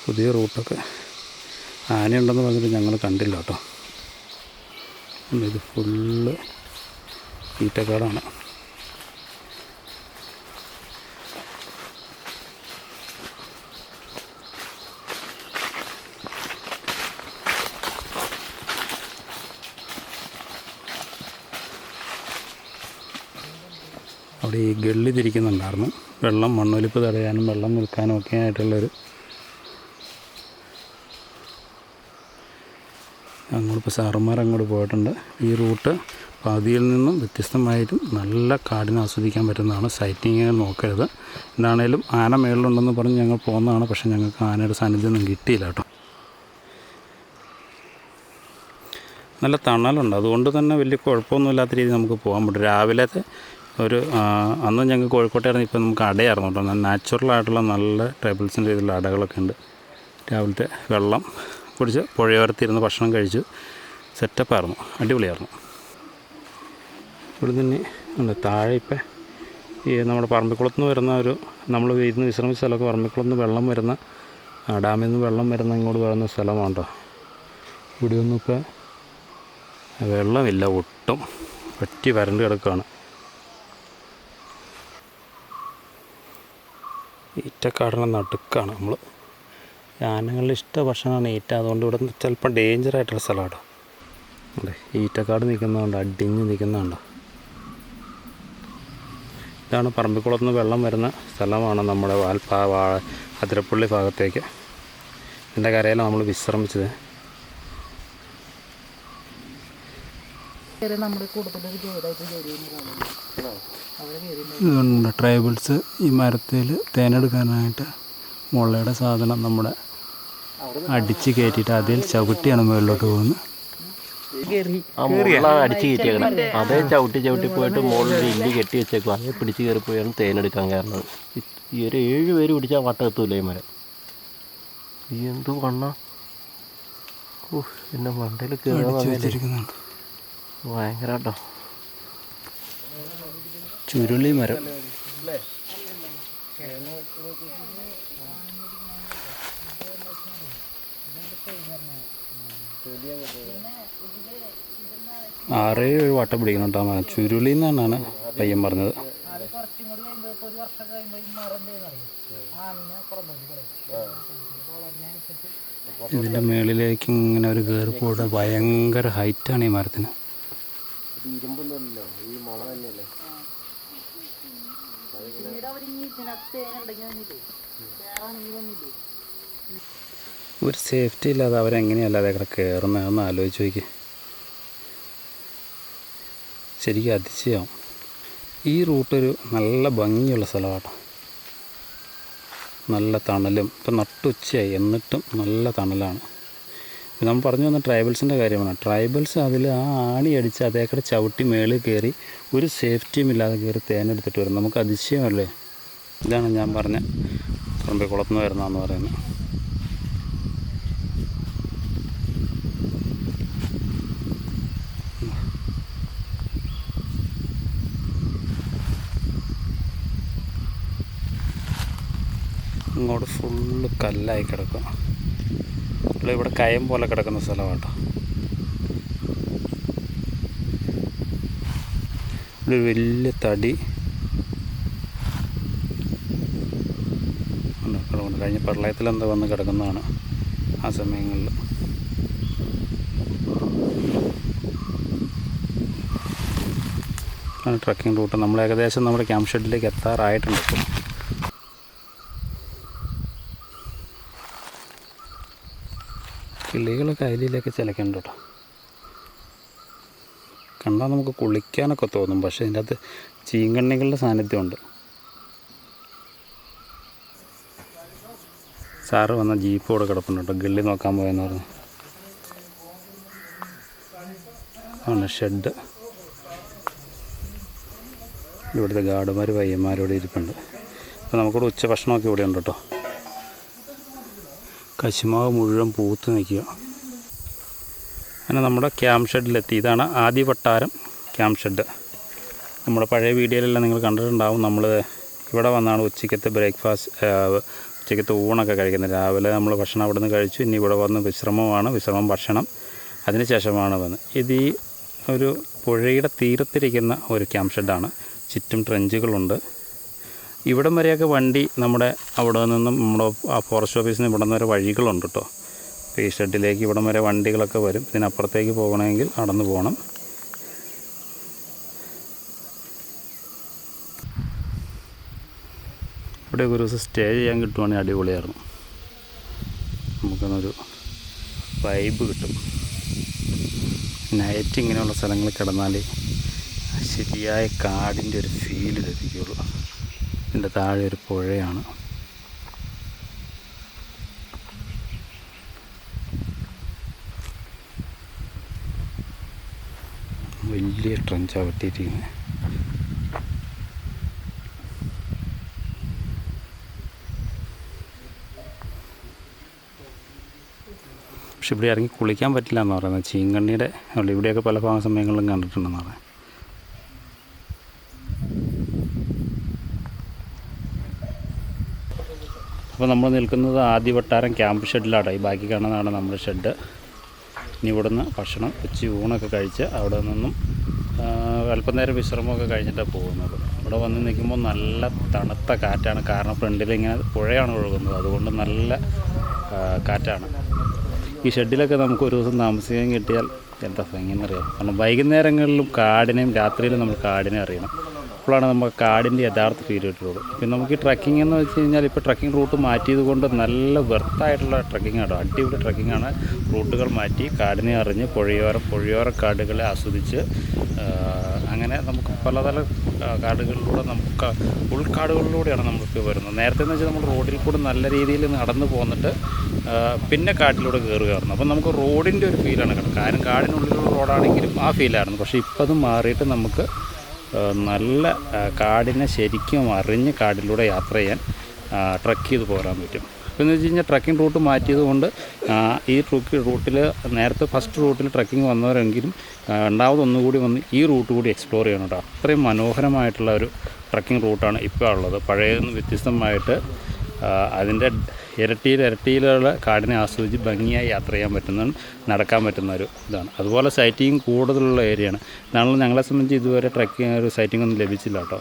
പുതിയ റൂട്ടൊക്കെ ആനയുണ്ടെന്ന് പറഞ്ഞിട്ട് ഞങ്ങൾ കണ്ടില്ല കേട്ടോ. ഇത് ഫുള്ള് ഈറ്റക്കാടാണ്. അവിടെ ഈ ഗള്ളി തിരിക്കുന്നുണ്ടായിരുന്നു. വെള്ളം മണ്ണൊലിപ്പ് തടയാനും വെള്ളം നിൽക്കാനും ഒക്കെ ആയിട്ടുള്ളൊരു. അങ്ങോട്ടിപ്പോൾ സാറന്മാർ അങ്ങോട്ട് പോയിട്ടുണ്ട്. ഈ റൂട്ട് പാതിയിൽ നിന്നും വ്യത്യസ്തമായിട്ടും നല്ല കാടിനെ ആസ്വദിക്കാൻ പറ്റുന്നതാണ്. സൈറ്റിങ് നോക്കരുത്. എന്താണേലും ആന മേളിലുണ്ടെന്ന് പറഞ്ഞ് ഞങ്ങൾ പോകുന്നതാണ്. പക്ഷേ ഞങ്ങൾക്ക് ആനയുടെ സാന്നിധ്യമൊന്നും കിട്ടിയില്ല കേട്ടോ. നല്ല തണലുണ്ട്. അതുകൊണ്ട് തന്നെ വലിയ കുഴപ്പമൊന്നുമില്ലാത്ത രീതിയിൽ നമുക്ക് പോകാൻ പറ്റും. രാവിലത്തെ ഒരു അന്ന് ഞങ്ങൾ കോഴിക്കോട്ടായിരുന്നു. ഇപ്പോൾ നമുക്ക് അടയായിരുന്നു കേട്ടോ. നാച്ചുറലായിട്ടുള്ള നല്ല ടേബിൾസിൻ്റെ രീതിയിലുള്ള അടകളൊക്കെ ഉണ്ട്. രാവിലത്തെ വെള്ളം കുടിച്ച് പുഴയോരത്തിരുന്ന് ഭക്ഷണം കഴിച്ചു. സെറ്റപ്പായിരുന്നു, അടിപൊളിയായിരുന്നു. ഇവിടെ തന്നെ ഉണ്ട് താഴെ ഇപ്പം ഈ നമ്മുടെ പറമ്പിക്കുളത്ത് നിന്ന് വരുന്ന ഒരു നമ്മൾ ഇരുന്ന് വിശ്രമിച്ച സ്ഥലമൊക്കെ പറമ്പിക്കുളത്ത് നിന്ന് വെള്ളം വരുന്ന ഡാമിൽ നിന്ന് വെള്ളം വരുന്ന ഇങ്ങോട്ട് വരുന്ന സ്ഥലമാണ് കേട്ടോ. ഇവിടെയൊന്നും ഇപ്പോൾ വെള്ളമില്ല, ഒട്ടും പറ്റി വരണ്ട് കിടക്കുകയാണ്. ഈറ്റക്കാടിൻ്റെ നടുക്കാണ് നമ്മൾ. ആനകളുടെ ഇഷ്ട ഭക്ഷണമാണ് ഈറ്റ. അതുകൊണ്ട് ഇവിടെ ചിലപ്പോൾ ഡേഞ്ചറായിട്ടുള്ള സ്ഥലമാണ്. അതെ, ഈറ്റക്കാട് നിൽക്കുന്നതുകൊണ്ട് അടിഞ്ഞ് നിൽക്കുന്നുണ്ടോ. ഇതാണ് പറമ്പിക്കുളത്ത് നിന്ന് വെള്ളം വരുന്ന സ്ഥലമാണ് നമ്മുടെ അതിരപ്പള്ളി ഭാഗത്തേക്ക്. ഇതിൻ്റെ കരയിലാണ് നമ്മൾ വിശ്രമിച്ചത്. നമ്മുടെ കൂടുതലൊരു ഗൈഡായിട്ട് ജോലി ചെയ്യുന്നതാണ്. അവിടെ കയറി ഇതുകൊണ്ട് ട്രൈബൽസ് ഈ മരത്തിൽ തേനെടുക്കാനായിട്ട് മുളയുടെ സാധനം നമ്മുടെ അടിച്ച് കയറ്റിയിട്ട് അതിൽ ചവിട്ടിയാണ് മുകളിലോട്ട് പോകുന്നത്. ആ മുകളിലാണ് അടിച്ച് കയറ്റിയേക്കണം. അതേ ചവിട്ടി പോയിട്ട് മുകളിൽ ഇല്ലി കെട്ടി വെച്ചേക്കും. അതേ പിടിച്ച് കയറിപ്പോയാണ് തേനെടുക്കാൻ കാരണം. ഈ ഒരു 7 പേര് പിടിച്ചാൽ വട്ടം എത്തൂല ഈ മരം. ഈ എന്തു വണ്ണ പിന്നെ മണ്ടയിൽ കയറാൻ ഭയങ്കര കേട്ടോ. ചുരുളി മരം ആറേ 7 വട്ടം പിടിക്കണം കേട്ടോ മരം. ചുരുളി എന്നാണ് പയ്യൻ പറഞ്ഞത്. അത് കുറച്ചും കൂടി കഴിയുമ്പോൾ ഇപ്പോൾ ഒരു വർഷം കഴിയുമ്പോൾ ഈ മരം എന്താണെന്ന് അറിയാം, ആണിനെ പുറന്തോട്ട് ഇതിൻ്റെ മുകളിലേക്ക് ഇങ്ങനെ ഒരു കയറി പോയിട്ട് ഭയങ്കര ഹൈറ്റാണ് ഈ മരത്തിന്. പിന്നീട് അവർ ഇനി ഇതിനകത്ത് തേനുണ്ടെങ്കിൽ വന്നില്ലേ കയറാണെങ്കിൽ വന്നില്ലേ. ഒരു സേഫ്റ്റി ഇല്ലാതെ അവരെങ്ങനെയല്ലാതെ അവിടെ കയറുന്നതെന്ന് ആലോചിച്ച് നോക്കി. ശരിക്കും അതിശയമാവും. ഈ റൂട്ടൊരു നല്ല ഭംഗിയുള്ള സ്ഥലമാണ്. നല്ല തണലും ഇപ്പം നട്ടുച്ചയായി എന്നിട്ടും നല്ല തണലാണ്. നമ്മൾ പറഞ്ഞു വന്ന ട്രൈബൽസിൻ്റെ കാര്യമാണ്. ട്രൈബൽസ് അതിൽ ആ ആണി അടിച്ച് അതേക്കടെ ചവിട്ടി മേളിൽ കയറി ഒരു സേഫ്റ്റിയും ഇല്ലാതെ കയറി തേനെടുത്തിട്ട് വരും. നമുക്ക് അതിശയമല്ലേ. ഇതാണ് ഞാൻ പറഞ്ഞ പറമ്പിക്കുളത്തുനിന്ന് വരുന്നതെന്ന് പറയുന്നത്. ഇങ്ങോട്ട് ഫുള്ള് കല്ലായി കിടക്കുക. ഇവിടെ കയം പോലെ കിടക്കുന്ന സ്ഥലമാട്ടോ. ഇവിടെ ഒരു വലിയ തടി കിടക്കുന്നുണ്ട്. കഴിഞ്ഞ പ്രളയത്തിലെന്താ വന്ന് കിടക്കുന്നതാണ് ആ സമയങ്ങളിൽ. ട്രക്കിംഗ് റൂട്ട് നമ്മൾ ഏകദേശം നമ്മുടെ ക്യാമ്പ് ഷെഡിലേക്ക് എത്താറായിട്ടുണ്ട്. ഇപ്പോൾ കിളികളൊക്കെ അയിലേക്ക് ചിലക്കുന്നുണ്ട് കേട്ടോ. കണ്ടാൽ നമുക്ക് കുളിക്കാനൊക്കെ തോന്നും, പക്ഷേ ഇതിൻ്റെ അകത്ത് ചീങ്കണ്ണികളുടെ സാന്നിധ്യമുണ്ട്. സാറ് വന്ന ജീപ്പ് ഇവിടെ കിടപ്പുണ്ട് കേട്ടോ. ഗള്ളി നോക്കാൻ പോയെന്ന് പറഞ്ഞു. ആണ് ഷെഡ്. ഇവിടുത്തെ ഗാർഡുമാർ പയ്യന്മാരോട് ഇരിപ്പുണ്ട്. അപ്പോൾ നമുക്കിവിടെ ഉച്ചഭക്ഷണമൊക്കെ ഇവിടെ ഉണ്ട് കേട്ടോ. കശുമാവ് മുഴുവൻ പൂത്ത് നിൽക്കുക. അങ്ങനെ നമ്മുടെ ക്യാമ്പ് ഷെഡിലെത്തി. ഇതാണ് ആദിവട്ടാരം ക്യാമ്പ് ഷെഡ്. നമ്മുടെ പഴയ വീഡിയോയിലെല്ലാം നിങ്ങൾ കണ്ടിട്ടുണ്ടാവും. നമ്മൾ ഇവിടെ വന്നാണ് ഉച്ചയ്ക്കത്തെ ബ്രേക്ക്ഫാസ്റ്റ്, ഉച്ചയ്ക്കത്തെ ഊണൊക്കെ കഴിക്കുന്നത്. രാവിലെ നമ്മൾ ഭക്ഷണം അവിടെ നിന്ന് കഴിച്ചു. ഇനി ഇവിടെ വന്ന് വിശ്രമം ഭക്ഷണം അതിന് ശേഷമാണ് വന്ന്. ഇത് ഈ ഒരു പുഴയുടെ തീരത്തിരിക്കുന്ന ഒരു ക്യാമ്പ് ഷെഡാണ്. ചുറ്റും ട്രെഞ്ചുകളുണ്ട്. ഇവിടം വരെയൊക്കെ വണ്ടി നമ്മുടെ അവിടെ നിന്നും നമ്മുടെ ആ ഫോറസ്റ്റ് ഓഫീസിൽ നിന്ന് ഇവിടം വരെ വഴികളുണ്ട് കേട്ടോ. അപ്പോൾ ഈ ഷെഡിലേക്ക് ഇവിടം വരെ വണ്ടികളൊക്കെ വരും. ഇതിനപ്പുറത്തേക്ക് പോകണമെങ്കിൽ നടന്നു പോകണം. ഇവിടെ ഒരു ദിവസം സ്റ്റേ ചെയ്യാൻ കിട്ടുവാണെങ്കിൽ അടിപൊളിയായിരുന്നു. നമുക്കൊന്നൊരു വൈബ് കിട്ടും. നൈറ്റ് ഇങ്ങനെയുള്ള സ്ഥലങ്ങളിൽ കിടന്നാൽ ശരിയായ കാടിൻ്റെ ഒരു ഫീല് ലഭിക്കുകയുള്ളൂ. ഇതിൻ്റെ താഴെ ഒരു പുഴയാണ്. വലിയ ട്രെഞ്ചാണ് വെട്ടിയിരിക്കുന്നത്. പക്ഷെ ഇവിടെ ഇറങ്ങി കുളിക്കാൻ പറ്റില്ല എന്ന് പറയുന്നത്. ചീങ്കണ്ണിയുടെ ഇവിടെയൊക്കെ പല ഭാഗ സമയങ്ങളിലും കണ്ടിട്ടുണ്ടെന്ന് പറയാം. അപ്പോൾ നമ്മൾ നിൽക്കുന്നത് ആദിവട്ടാരം ക്യാമ്പ് ഷെഡിലാണ്. ഈ ബാക്കി കാണുന്നതാണ് നമ്മുടെ ഷെഡ്. ഇനി ഇവിടുന്ന് ഭക്ഷണം ഊണൊക്കെ കഴിച്ച് അവിടെ നിന്നും അല്പം നേരം വിശ്രമമൊക്കെ കഴിഞ്ഞിട്ടാണ് പോകുന്നത്. ഇവിടെ വന്ന് നിൽക്കുമ്പോൾ നല്ല തണുത്ത കാറ്റാണ്. കാരണം ഫ്രണ്ടിലിങ്ങനെ പുഴയാണ് ഒഴുകുന്നത്. അതുകൊണ്ട് നല്ല കാറ്റാണ്. ഈ ഷെഡിലൊക്കെ നമുക്ക് ഒരു ദിവസം താമസിക്കാൻ കിട്ടിയാൽ എന്താ ഭംഗിയെന്നറിയാം. കാരണം വൈകുന്നേരങ്ങളിലും കാടിനെയും രാത്രിയിലും നമ്മൾ കാടിനെ അറിയണം. അപ്പോഴാണ് നമുക്ക് കാടിൻ്റെ യഥാർത്ഥ ഫീൽ കിട്ടുള്ളൂ. പിന്നെ നമുക്ക് ഈ ട്രക്കിംഗ് എന്ന് വെച്ച് കഴിഞ്ഞാൽ ഇപ്പോൾ ട്രക്കിംഗ് റൂട്ട് മാറ്റിയത് കൊണ്ട് നല്ല വെർത്തായിട്ടുള്ള ട്രക്കിംഗ് ആണ്, അടിപൊളി ട്രക്കിംഗ് ആണ്. റൂട്ടുകൾ മാറ്റി കാടിനെ അറിഞ്ഞ് പുഴയോര കാടുകളെ ആസ്വദിച്ച് അങ്ങനെ നമുക്ക് പലതരം കാടുകളിലൂടെ നമുക്ക് ഉൾക്കാടുകളിലൂടെയാണ് നമുക്ക് വരുന്നത്. നേരത്തെ എന്ന് വെച്ചാൽ നമ്മൾ റോഡിൽ കൂടെ നല്ല രീതിയിൽ നടന്നു പോന്നിട്ട് പിന്നെ കാട്ടിലൂടെ കയറുകയായിരുന്നു. അപ്പം നമുക്ക് റോഡിൻ്റെ ഒരു ഫീലാണ് കിട്ടുന്നത്. കാരണം കാടിനുള്ളിലുള്ള റോഡാണെങ്കിലും ആ ഫീലായിരുന്നു. പക്ഷേ ഇപ്പം അത് മാറിയിട്ട് നമുക്ക് നല്ല കാടിനെ ശരിക്കും അറിഞ്ഞ് കാടിലൂടെ യാത്ര ചെയ്യാൻ ട്രക്ക് ചെയ്ത് പോരാൻ പറ്റും. അപ്പോൾ എന്ന് വെച്ച് കഴിഞ്ഞാൽ ട്രക്കിംഗ് റൂട്ട് മാറ്റിയത് കൊണ്ട് ഈ റൂട്ടിൽ നേരത്തെ ഫസ്റ്റ് റൂട്ടിൽ ട്രക്കിംഗ് വന്നവരെങ്കിലും രണ്ടാമത് ഒന്നുകൂടി വന്ന് ഈ റൂട്ട് കൂടി എക്സ്പ്ലോർ ചെയ്യണം കേട്ടോ. അത്രയും മനോഹരമായിട്ടുള്ള ഒരു ട്രക്കിംഗ് റൂട്ടാണ് ഇപ്പോൾ ഉള്ളത്. പഴയതിൽ നിന്ന് വ്യത്യസ്തമായിട്ട് അതിൻ്റെ ഇരട്ടിയിലുള്ള കാടിനെ ആസ്വദിച്ച് ഭംഗിയായി യാത്ര ചെയ്യാൻ പറ്റുന്ന, നടക്കാൻ പറ്റുന്ന ഒരു ഇതാണ്. അതുപോലെ സൈറ്റിങ് കൂടുതലുള്ള ഏരിയയാണ്. ഞങ്ങളെ സംബന്ധിച്ച് ഇതുവരെ ട്രക്കിംഗ് ഒരു സൈറ്റിംഗ് ഒന്നും ലഭിച്ചില്ല കേട്ടോ.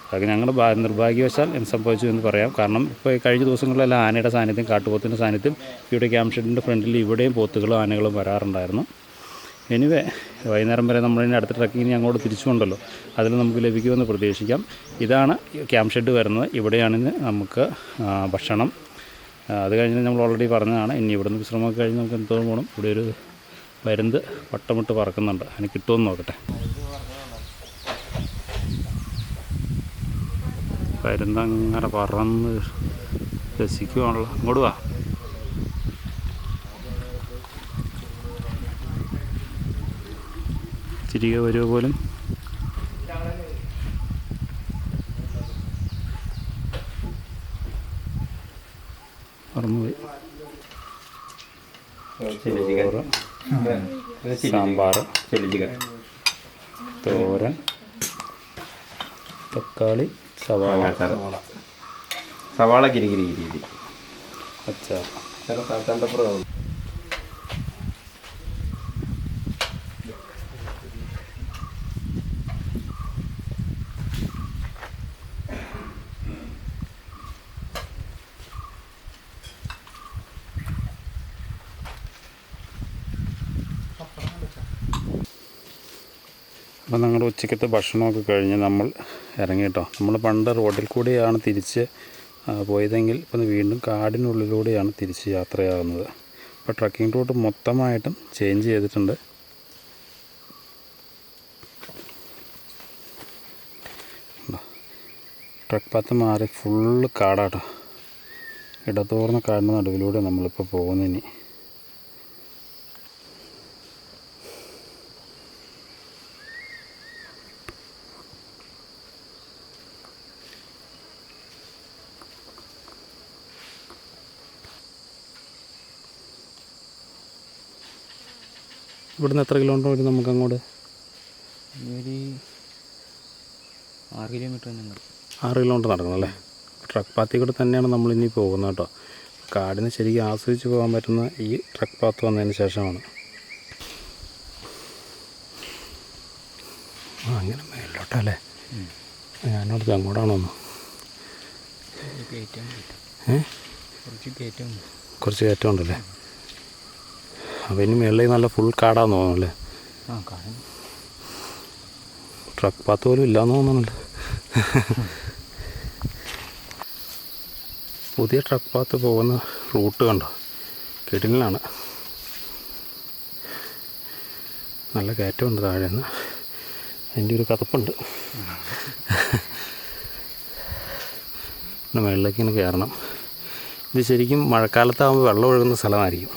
അതൊക്കെ ഞങ്ങളുടെ നിർഭാഗ്യവശാൽ എന്ത് സംഭവിച്ചു എന്ന് പറയാം. കാരണം ഇപ്പോൾ കഴിഞ്ഞ ദിവസങ്ങളിലെല്ലാം ആനയുടെ സാന്നിധ്യം, കാട്ടുപോത്തിൻ്റെ സാന്നിധ്യം ഇവിടെ ക്യാമ്പ് ഷെഡിൻ്റെ ഫ്രണ്ടിൽ ഇവിടെയും പോത്തുകളും ആനകളും വരാറുണ്ടായിരുന്നു. എനിവേ വൈകുന്നേരം വരെ നമ്മളിനി അടുത്ത ട്രക്കിങ്ങിന് അങ്ങോട്ട് തിരിച്ചുകൊണ്ടല്ലോ, അതിൽ നമുക്ക് ലഭിക്കുമെന്ന് പ്രതീക്ഷിക്കാം. ഇതാണ് ക്യാമ്പ് ഷെഡ് വരുന്നത്. ഇവിടെയാണ് നമുക്ക് ഭക്ഷണം. അത് കഴിഞ്ഞ് നമ്മൾ ഓൾറെഡി പറഞ്ഞതാണ്. ഇനി ഇവിടുന്ന് വിശ്രമമൊക്കെ കഴിഞ്ഞ് നമുക്ക് എന്തോ പോകണം. ഇവിടെ ഒരു പരുന്ത് വട്ടമിട്ട് പറക്കുന്നുണ്ട്, അതിന് കിട്ടുമെന്ന് നോക്കട്ടെ. പരുന്തങ്ങനെ പറന്ന് രസിക്കുവാണല്ലോ. ഇങ്ങോട്ട് വാ. തിരികെ വരുക പോലും. പറന്നുപോയി. സാമ്പാർ, തോരൻ, തക്കാളി, സവാള ഗിരി അച്ചാർ. അപ്പം ഞങ്ങളുടെ ഉച്ചക്കത്തെ ഭക്ഷണമൊക്കെ കഴിഞ്ഞ് നമ്മൾ ഇറങ്ങി കേട്ടോ. നമ്മൾ പണ്ട് റോഡിൽ കൂടെയാണ് തിരിച്ച് പോയതെങ്കിൽ ഇപ്പം വീണ്ടും കാടിനുള്ളിലൂടെയാണ് തിരിച്ച് യാത്രയാകുന്നത്. അപ്പോൾ ട്രക്കിംഗ് റൂട്ട് മൊത്തമായിട്ടും ചേഞ്ച് ചെയ്തിട്ടുണ്ട്. ട്രക്ക് പാത്ത് മാറി ഫുള്ള് കാടാട്ടോ. ഇടതോർന്ന കാടിൻ്റെ നടുവിലൂടെ നമ്മളിപ്പോൾ പോകുന്നതിന്. ഇവിടുന്ന് എത്ര കിലോമീറ്റർ വരും നമുക്ക് അങ്ങോട്ട്? ഒരു 6 കിലോമീറ്റർ തന്നെ. 6 കിലോമീറ്റർ നടക്കണം അല്ലേ? ട്രക്ക് പാത്തിൽ കൂടെ തന്നെയാണ് നമ്മളിനി പോകുന്നത് കേട്ടോ. കാടിനെ ശരിക്കും ആസ്വദിച്ച് പോകാൻ പറ്റുന്ന ഈ ട്രക്ക് പാത്ത് വന്നതിന് ശേഷമാണ്. അങ്ങനെ മേലോട്ടല്ലേ? ഞാനോടത്ത് അങ്ങോട്ടാണോ? കുറച്ച് കയറ്റം ഉണ്ടല്ലേ? അപ്പം ഇനി മേളിൽ നല്ല ഫുൾ കാടാന്ന് തോന്നുന്നല്ലേ? ട്രക്ക് പാത്ത് പോലും ഇല്ലയെന്ന് തോന്നുന്നുണ്ട്. പുതിയ ട്രക്ക് പാത്ത് പോകുന്ന റൂട്ട് കണ്ടോ? കിടിലാണ്. നല്ല കയറ്റമുണ്ട് താഴെ നിന്ന്. അതിൻ്റെ ഒരു കതപ്പുണ്ട്. പിന്നെ മേളിലേക്ക് ഇങ്ങനെ കയറണം. ഇത് ശരിക്കും മഴക്കാലത്താകുമ്പോൾ വെള്ളം ഒഴുകുന്ന സ്ഥലമായിരിക്കും.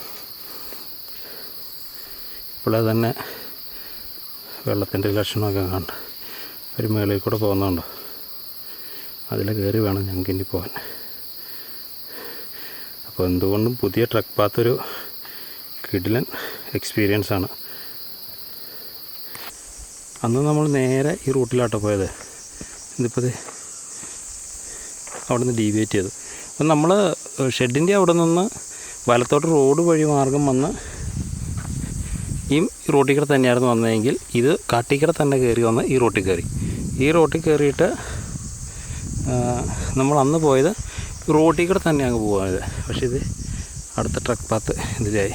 ഇപ്പോഴേ തന്നെ വെള്ളത്തിൻ്റെ ലക്ഷണമൊക്കെ കണ്ട് ഒരു മേളിൽ കൂടെ പോകുന്നുണ്ടോ? അതിൽ കയറി വേണം ഞങ്ങൾക്ക് ഇനി പോകാൻ. അപ്പോൾ എന്തുകൊണ്ടും പുതിയ ട്രക്ക് പാത്തൊരു കിടിലൻ എക്സ്പീരിയൻസാണ്. അന്ന് നമ്മൾ നേരെ ഈ റൂട്ടിലാട്ടോ പോയത്. ഇതിപ്പോൾ അവിടെ നിന്ന് ഡീവിയേറ്റ് ചെയ്തു. അപ്പം നമ്മൾ ഷെഡിൻ്റെ അവിടെ നിന്ന് വലത്തോട്ട് റോഡ് വഴി മാർഗം വന്ന് ഈ റോട്ടിൽ കൂടെ തന്നെയായിരുന്നു വന്നതെങ്കിൽ ഇത് കാട്ടിക്കട തന്നെ കയറി വന്ന് ഈ റോട്ടിൽ കയറി. ഈ റോട്ടിൽ കയറിയിട്ട് നമ്മൾ അന്ന് പോയത് റോട്ടിൽ കൂടെ തന്നെ അങ്ങ് പോകാത്. പക്ഷേ ഇത് അടുത്ത ട്രക്ക് പാത്ത് ഇതിലായി.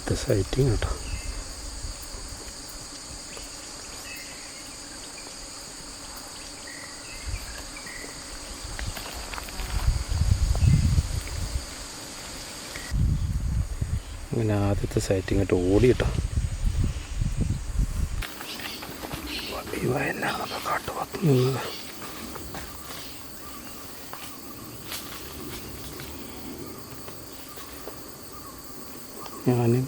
ആദ്യത്തെ സൈറ്റിങ് കേട്ടോ. അങ്ങനെ ആദ്യത്തെ സൈറ്റിങ് ആയിട്ട് ഓടി കേട്ടോ. ഈ വയലാണ് നമ്മൾ കാട്ടുപാത്ത് നിന്നത്. ഞാനും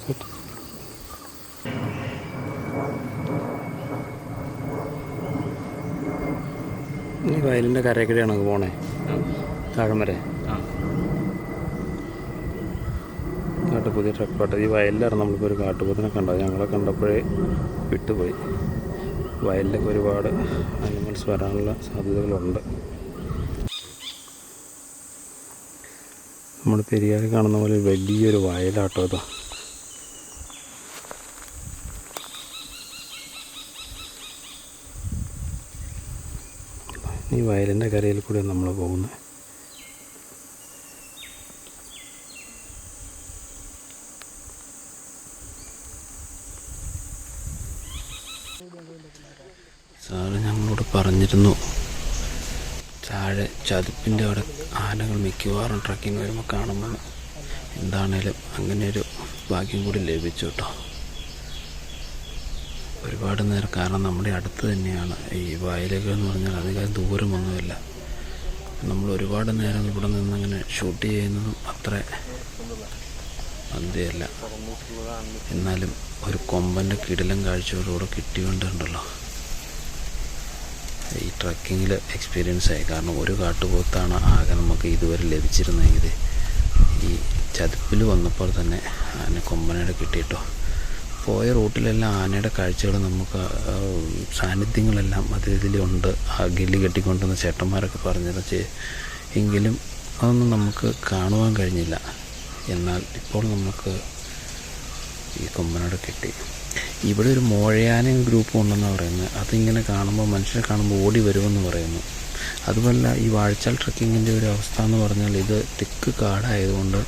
ഈ വയലിൻ്റെ കരയ്ക്കടെയാണ് പോണേ, താഴം വരെ. പുതിയ ട്രക്ക് പാട്ട്. ഈ വയലിലായിരുന്നു നമ്മളിപ്പോൾ ഒരു കാട്ടുപോത്തിനെ കണ്ടത്. ഞങ്ങളെ കണ്ടപ്പോഴേ വിട്ടുപോയി. വയലിലൊക്കെ ഒരുപാട് ആനിമൽസ് വരാനുള്ള സാധ്യതകളുണ്ട്. നമ്മൾ പെരിയാർ കാണുന്ന പോലെ വലിയൊരു വയലാട്ടോ ഇതാ. ഈ വയലിൻ്റെ കരയിൽ കൂടെ നമ്മൾ പോകുന്നത്. സാറ് ഞങ്ങളോട് പറഞ്ഞിരുന്നു താഴെ ചതുപ്പിൻ്റെ അവിടെ ആനകൾ മിക്കവാറും ട്രക്കിങ് വരുമ്പോൾ കാണുമ്പോൾ. എന്താണേലും അങ്ങനെ ഒരു ഭാഗ്യം കൂടി ലഭിച്ചു കേട്ടോ. ഒരുപാട് നേരം, കാരണം നമ്മുടെ അടുത്ത് തന്നെയാണ് ഈ വയലുകൾ എന്ന് പറഞ്ഞാൽ അധികം ദൂരമൊന്നുമില്ല. നമ്മൾ ഒരുപാട് നേരം ഇവിടെ നിന്നങ്ങനെ ഷൂട്ട് ചെയ്യുന്നതും അത്ര മന്തിയല്ല. എന്നാലും ഒരു കൊമ്പൻ്റെ കിടിലം കാഴ്ചയോടുകൂടെ കിട്ടിക്കൊണ്ടുണ്ടല്ലോ ഈ ട്രക്കിങ്ങിൽ എക്സ്പീരിയൻസ് ആയി. കാരണം ഒരു കാട്ടുപോത്താണ് ആകെ നമുക്ക് ഇതുവരെ ലഭിച്ചിരുന്നെങ്കിൽ ഈ ചതുപ്പിൽ വന്നപ്പോൾ തന്നെ ആന കൊമ്പനയുടെ കിട്ടിയിട്ടോ. പോയ റൂട്ടിലെല്ലാം ആനയുടെ കാഴ്ചകൾ നമുക്ക് സാന്നിധ്യങ്ങളെല്ലാം അതിലുണ്ട്. ആ ഗില്ലി കെട്ടിക്കൊണ്ടുവന്ന ചേട്ടന്മാരൊക്കെ പറഞ്ഞിരുന്നു. എങ്കിലും അതൊന്നും നമുക്ക് കാണുവാൻ കഴിഞ്ഞില്ല. എന്നാൽ ഇപ്പോൾ നമുക്ക് ഈ കൊമ്പനോട് കിട്ടി. ഇവിടെ ഒരു മോഴയാന ഗ്രൂപ്പ് ഉണ്ടെന്ന് പറയുന്നത്. അതിങ്ങനെ കാണുമ്പോൾ, മനുഷ്യരെ കാണുമ്പോൾ ഓടി വരുമെന്ന് പറയുന്നു. അതുമല്ല, ഈ വാഴച്ചാൽ ട്രക്കിങ്ങിൻ്റെ ഒരു അവസ്ഥ എന്ന് പറഞ്ഞാൽ ഇത് തിക്ക് കാടായതുകൊണ്ട്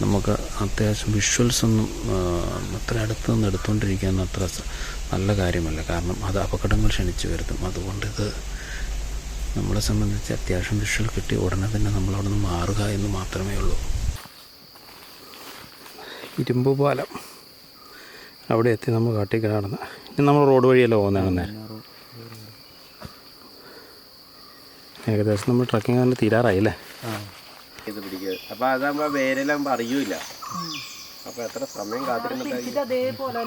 നമുക്ക് അത്യാവശ്യം വിഷ്വൽസ് ഒന്നും അത്ര അടുത്ത് നിന്ന് എടുത്തുകൊണ്ടിരിക്കാൻ അത്ര നല്ല കാര്യമല്ല. കാരണം അത് അപകടങ്ങൾ ക്ഷണിച്ചു വരുത്തും. അതുകൊണ്ട് ഇത് നമ്മളെ സംബന്ധിച്ച് അത്യാവശ്യം വിഷ്വൽ കിട്ടി ഉടനെ തന്നെ നമ്മളവിടെ നിന്ന് മാറുക എന്ന് മാത്രമേ ഉള്ളൂ. ഇരുമ്പ് പാലം അവിടെ എത്തി നമ്മൾ കാട്ടിൽ നടന്ന്. ഇനി നമ്മൾ റോഡ് വഴിയല്ലേ പോകുന്നത്. അങ്ങനെ ഏകദേശം നമ്മൾ ട്രക്കിങ് തന്നെ തീരാറായില്ലേ. ഇത് പിടിക്കുക. അപ്പോൾ അതാകുമ്പോൾ വേരെല്ലാം അറിയൂല. അപ്പോൾ എത്ര സമയം കാത്തിരുന്നിട്ട് അതേപോലെ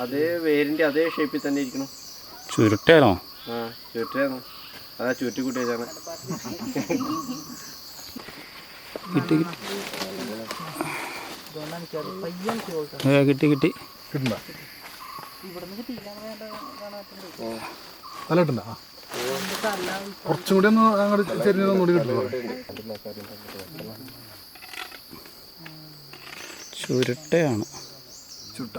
അതേ വേരിൻ്റെ അതേ ഷേപ്പിൽ തന്നെ ഇരിക്കണം. ചുരുട്ടാണോ? ആ, ചുരുട്ടാണ്. അതാ ചുരുട്ടിക്കുട്ടി വെച്ചാണ്. കിട്ടി കിട്ടി കിട്ടി കിട്ടി കിട്ടണ്ട നല്ല കിട്ടണ്ട. കുറച്ചും കൂടി ഒന്ന് അങ്ങോട്ട് ചെരിഞ്ഞ ഒന്നുകൂടി കിട്ടും. ചുരുട്ടയാണ്. ചുട്ട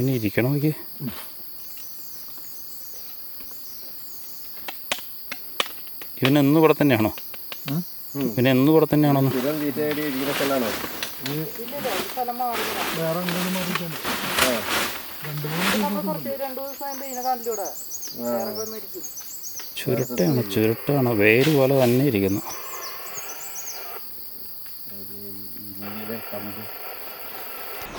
ഇനി ഇരിക്കണം. നോക്കി ഇവനെന്നും ഇവിടെ തന്നെയാണോ? ഇവനെന്നും ഇവിടെ തന്നെയാണോ? സ്ഥിരം തീറ്റയായിട്ട് ഇരിക്കുന്ന സ്ഥലമാണോ? ചുരുട്ടാണ് ചുരുട്ടാണ്. വേര് പോലെ തന്നെ ഇരിക്കുന്നു.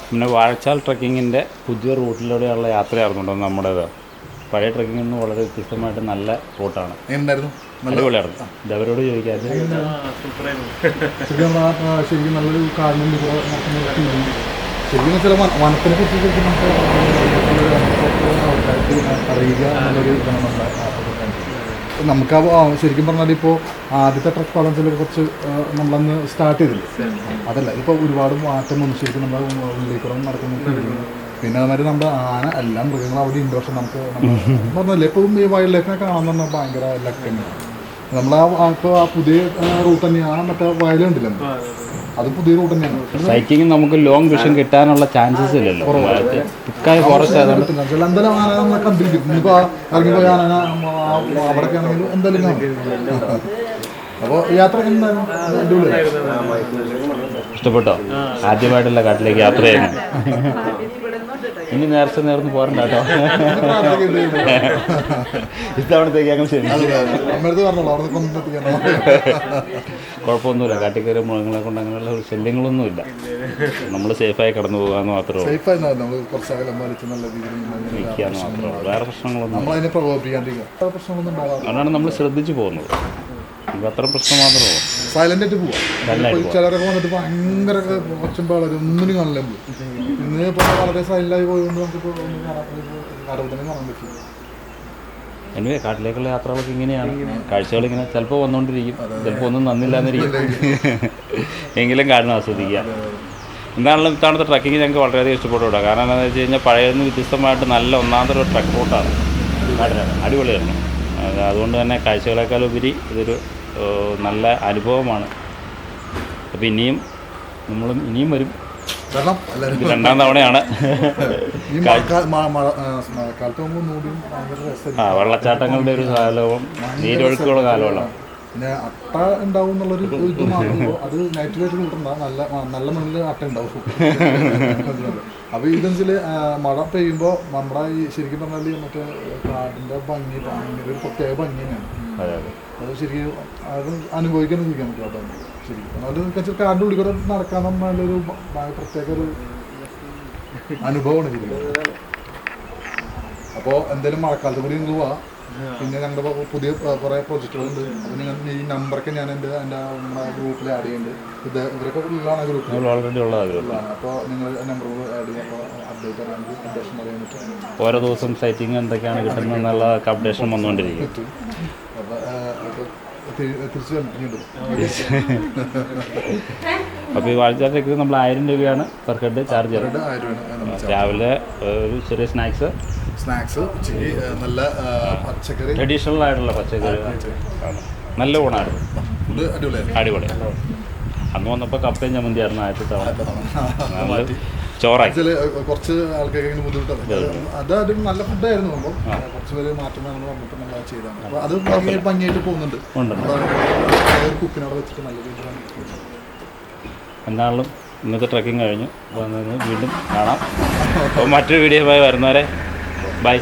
പിന്നെ വാഴച്ചാൽ ട്രക്കിങ്ങിൻ്റെ പുതിയ റൂട്ടിലൂടെയുള്ള യാത്രയായിരുന്നുണ്ടോ നമ്മുടേത്. പഴയ ട്രക്കിങ്ങിൽ നിന്ന് വളരെ വ്യത്യസ്തമായിട്ട് നല്ല റൂട്ടാണ്. എന്തായിരുന്നു? അടിപൊളിയായിരുന്നു. ഇത് അവരോട് ചോദിക്കാതെ ശരിക്കും നല്ലൊരു കാടിനുണ്ട്. ശരിക്കും ചില വനത്തിനെ കുറിച്ച് ശരിക്കും നമുക്ക് അറിയുക എന്നുള്ളൊരു ഇതാണ് നമുക്ക്. ശരിക്കും പറഞ്ഞാൽ ഇപ്പോൾ ആദ്യത്തെ ട്രക്ക് പാലം ചില കുറച്ച് നമ്മളന്ന് സ്റ്റാർട്ട് ചെയ്തില്ലേ, അതല്ല ഇപ്പോൾ ഒരുപാട് മാറ്റം വന്നു. ശരിക്കും നമ്മുടെ ഉള്ളിക്കുറം നടക്കുന്ന പിന്നെ അതുമാതിരി നമ്മുടെ ആന എല്ലാ മൃഗങ്ങളും അവിടെ ഉണ്ട്. പക്ഷെ നമുക്ക് പറഞ്ഞല്ലേ എപ്പോഴും ഈ വൈൽഡ് ലൈഫിനെ കാണാൻ പറഞ്ഞാൽ ഭയങ്കര ലക്ക് തന്നെയാണ്. നമ്മൾ ഇപ്പോൾ ആ പുതിയ റൂട്ട് തന്നെയാണ്. മറ്റേ വയലുണ്ടല്ലോ, അത് പുതിയ റൂട്ട് തന്നെയാണ്. സൈക്കിങ് നമുക്ക് ലോങ് വിഷൻ കിട്ടാനുള്ള ചാൻസസ് ഇല്ലല്ലോ, തിക്കായ ഫോറസ്റ്റ് ആയതുകൊണ്ട്. എന്തായാലും ആന നമ്മളെ കണ്ടിരിക്കും. ഇനിയിപ്പോൾ ഇറങ്ങിപ്പോയി ആന അവിടെയൊക്കെ ആണെങ്കിലും എന്തായാലും കാണും. അപ്പോൾ യാത്ര എന്തായാലും ഇഷ്ടപ്പെട്ടോ? ആദ്യമായിട്ടുള്ള കാട്ടിലേക്ക് യാത്ര ചെയ്യുന്നു. ഇനി നേർന്ന് പോരണ്ട കേട്ടോ. ഇത്തവണത്തേക്ക് ഞങ്ങൾ ശരി, കുഴപ്പമൊന്നുമില്ല. കാട്ടിൽ കയറി മൃഗങ്ങളെ കൊണ്ട് അങ്ങനെയുള്ള ശല്യങ്ങളൊന്നുമില്ല. നമ്മൾ സേഫായി കടന്നു പോകാമെന്ന് മാത്രമേ ഉള്ളൂ, നിൽക്കാന്ന് മാത്രമേ ഉള്ളൂ. വേറെ പ്രശ്നങ്ങളൊന്നും അതാണ് നമ്മൾ ശ്രദ്ധിച്ചു പോകുന്നത്. നമുക്ക് അത്ര പ്രശ്നം മാത്രമേ ഉള്ളൂ. സൈലന്റ് ആയിട്ട് പോവാം. ചിലരൊക്കെ വന്നിട്ട് ഭയങ്കര ഒച്ചമ്പാളര് ഒന്നിനും കാണില്ല. ഇന്ന് ഇപ്പോൾ വളരെ സൈലന്റായി പോയതുകൊണ്ട് നമുക്കിപ്പോൾ ഒന്നും കാണാൻ പറ്റും. എനിവേ കാട്ടിലേക്കുള്ള യാത്രകളൊക്കെ ഇങ്ങനെയാണ്. കാഴ്ചകൾ ഇങ്ങനെ ചിലപ്പോൾ വന്നുകൊണ്ടിരിക്കും, ചിലപ്പോൾ ഒന്നും നന്നില്ലാന്നിരിക്കും. എങ്കിലും കാണണം, ആസ്വദിക്കുക. എന്താണെങ്കിലും ഇത്തവണത്തെ ട്രക്കിങ് ഞങ്ങൾക്ക് വളരെയധികം ഇഷ്ടപ്പെട്ടു കൂടാ. കാരണം എന്താണെന്ന് വെച്ച് കഴിഞ്ഞാൽ പഴയതിൽ നിന്ന് വ്യത്യസ്തമായിട്ട് നല്ല ഒന്നാമത്തെ ഒരു ട്രക്ക് റൂട്ടാണ്. അടിപൊളിയാണ്. അതുകൊണ്ട് തന്നെ കാഴ്ചകളെക്കാളുപരി ഇതൊരു നല്ല അനുഭവമാണ്. അപ്പോൾ ഇനിയും വരും. രണ്ടാം തവണയാണ്. വെള്ളച്ചാട്ടങ്ങളുടെ ഒരു കാലവും നീരൊഴുക്കുള്ള കാലമുള്ള പിന്നെ അട്ട ഉണ്ടാവും എന്നുള്ളൊരു ഇത് മാത്രമേ. അത് നൈറ്റിലായിട്ട് കൂട്ടണ്ട, നല്ല മണ്ണിൽ അട്ട ഉണ്ടാവും. അപ്പോൾ ഇതെന്നുവെച്ചാൽ മഴ പെയ്യുമ്പോൾ നമ്മുടെ ഈ ശരിക്കും പറഞ്ഞാൽ മറ്റേ കാടിൻ്റെ ഭംഗി ഭയങ്കര ഒരു പ്രത്യേക ഭംഗി തന്നെയാണ്. അത് ശരിക്കും അത് അനുഭവിക്കാൻ ചോദിക്കാൻ പറ്റും. അതാണ് ശരിക്കും അത് വെച്ചാൽ കാടിൻ്റെ ഉള്ളിൽ കൂടെ നടക്കാൻ നല്ലൊരു പ്രത്യേക ഒരു അനുഭവമാണ് ശരിക്കും. അപ്പോൾ എന്തായാലും മഴക്കാലത്ത് കൂടി നിങ്ങൾ പോവാം. പിന്നെ ഞങ്ങളുടെ പുതിയ കുറേ പ്രൊജക്റ്റുകളുണ്ട്. അപ്പോൾ നിങ്ങൾ ഈ നമ്പറൊക്കെ ഞാൻ നമ്മുടെ ഗ്രൂപ്പിൽ ആഡ് ചെയ്യുന്നുണ്ട്. ഇവരൊക്കെ ഉള്ളതാണ് ഗ്രൂപ്പിൽ ഓൾറെഡി ഉള്ളതാണ്. അപ്പോൾ നിങ്ങൾ നമ്പർ ആഡ് ചെയ്യുമ്പോൾ അപ്ഡേറ്റ് അറിയാൻ അപ്ഡേഷൻ അറിയാൻ പറ്റും. ഓരോ ദിവസം സൈറ്റിങ് എന്തൊക്കെയാണ് കിട്ടുന്നത് എന്നുള്ള അപ്ഡേഷൻ വന്നുകൊണ്ടിരിക്കും. അപ്പോൾ ഈ വാഴച്ചാട്ടേക്ക് നമ്മൾ 1000 രൂപയാണ് പെർ ഹെഡ് ചാർജ് ചെയ്യുന്നത്. രാവിലെ ഒരു ചെറിയ സ്നാക്സ് ഉച്ചയ്ക്ക് നല്ല പച്ചക്കറി, ട്രഡീഷണൽ ആയിട്ടുള്ള പച്ചക്കറി നല്ല ഊണായിരുന്നു. അടിപൊളി. അന്ന് വന്നപ്പോൾ കപ്പയും ചമ്മന്തിയായിരുന്നു ആദ്യത്തെ തവണ. ചോറായി കുറച്ച് ആൾക്കാർക്ക് ബുദ്ധിമുട്ടാണ്. അത് നല്ല ഫുഡായിരുന്നു. അപ്പോൾ കുറച്ച് പേര് മാറ്റം നമ്മൾ വന്നിട്ട് നമ്മൾ ചെയ്താണ്. അപ്പോൾ അത് ഭംഗിയായിട്ട് പോകുന്നുണ്ട്. കുക്കിനോട് വെച്ചിട്ട് നല്ല രീതിയിലാണ്. എന്നാലും ഇന്നത്തെ ട്രക്കിംഗ് കഴിഞ്ഞു. വീണ്ടും കാണാം. അപ്പോൾ മറ്റൊരു വീഡിയോയുമായി വരുന്നവരെ ബൈ.